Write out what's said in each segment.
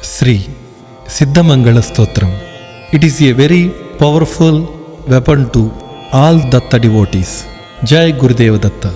Sri Siddhamangala Stotram. It is a very powerful weapon to all Datta devotees. Jai Gurudeva Datta.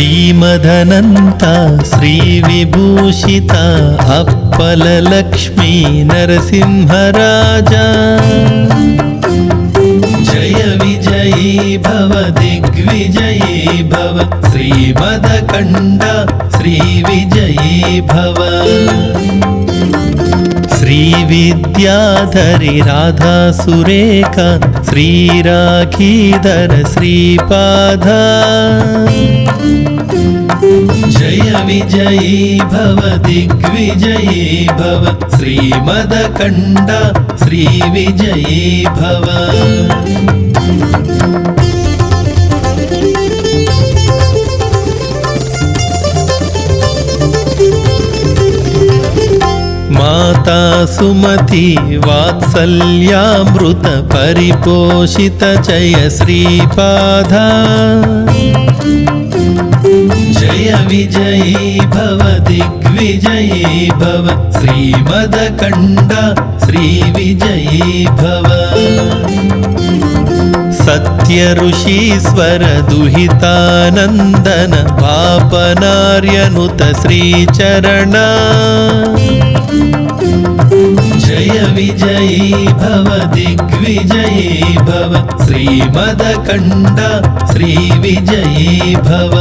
శ్రీమదనంత Shri విభూషిత Appala Lakshmi Narasimha Raja జయ విజయీ భవ దిగ్విజయీ భవ శ్రీమదకండ శ్రీ విజయీ భవ శ్రీ విద్యాధరి రాధా సురేఖ శ్రీరాఖీధర శ్రీపాద జయ విజయీ భవ దిగ్విజయీ భవ శ్రీమదకండ శ్రీ విజయీ భవ మాతా సుమతి వాత్సల్యామృత పరిపోషిత జయ శ్రీపాద జయ విజయీ భవ దిగ్విజయీ భవ శ్రీమదకండ శ్రీ విజయీ భవ సత్య ఋషీశ్వర దుహితానందన పాపనార్యనుత శ్రీచరణ జయ విజయీ భవ దిగ్విజయీ భవ శ్రీమదకండ శ్రీ విజయీ భవ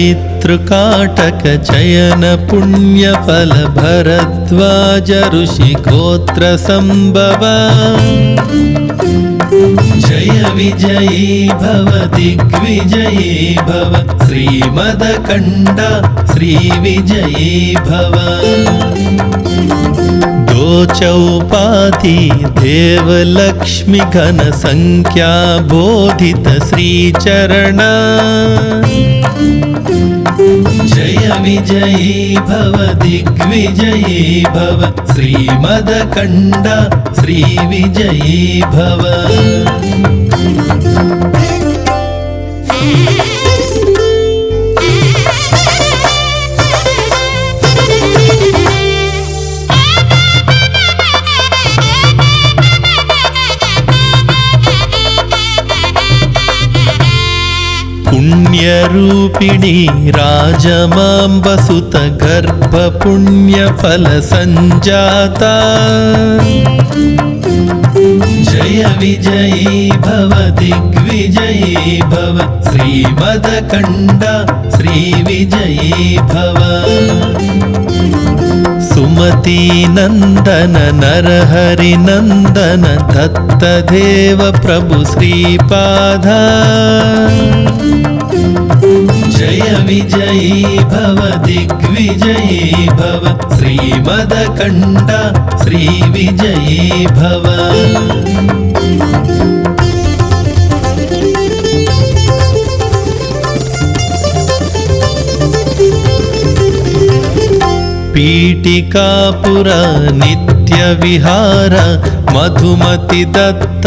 సవితృకాటక చయన పుణ్యఫల భరద్వాజ ఋషి గోత్ర సంభవ జయ విజయీ భవ దిగ్విజయీ భవ శ్రీమదకండ శ్రీ విజయీ భవ దోచౌపాధి దేవలక్ష్మి ఘన సంఖ్యా బోధిత శ్రీచరణ జయ విజయీ భవ దిగ్విజయీ భవ శ్రీమదకండ శ్రీ విజయీ భవ పుణ్యరూపిణి రాజమాంబసుత గర్భ పుణ్యఫల సంజాత జయ విజయీ భవ దిగ్విజయీ భవ శ్రీమదకండ శ్రీ విజయీ భవ సుమతీ నందన నరహరి నందన దత్తదేవ ప్రభు శ్రీపాద జయ విజయీ భవ దిగ్విజయీ భవ శ్రీమదకండ శ్రీ విజయీ భవ పీఠికాపుర నిత్య విహార మధుమతి దత్త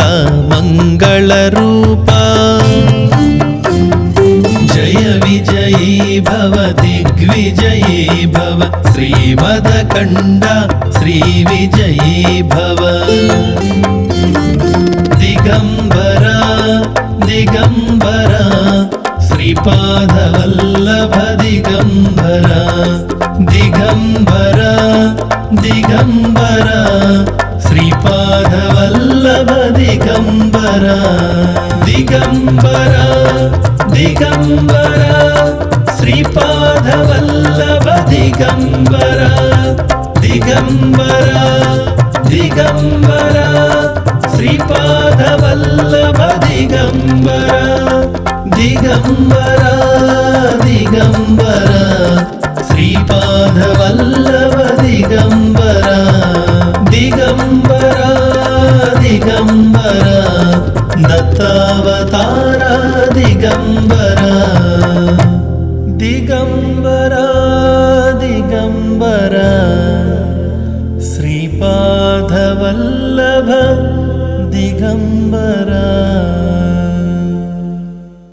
మంగళ రూప జయ విజయీ భవ దిగ్విజయీ భవ శ్రీమదకండ శ్రీ విజయీ భవ దిగంబర దిగంబర శ్రీపాద వల్లభ దిగంబర దిగంబర దిగంబర శ్రీపాద వల్లభ దిగంబర దిగంబర దిగంబర శ్రీపాద వల్లభ దిగంబర దిగంబర ದಿಗಂಬರ ಶ್ರೀಪಾದ ವಲ್ಲಭ ದಿಗಂಬರ ದಿಗಂಬರ ದಿಗಂಬರ ಶ್ರೀಪಾದ ವಲ್ಲಭ ದಿಗಂಬರ ದಿಗಂಬರ ದಿಗಂಬರ ದತ್ತಾವತಾರ ದಿಗಂಬರ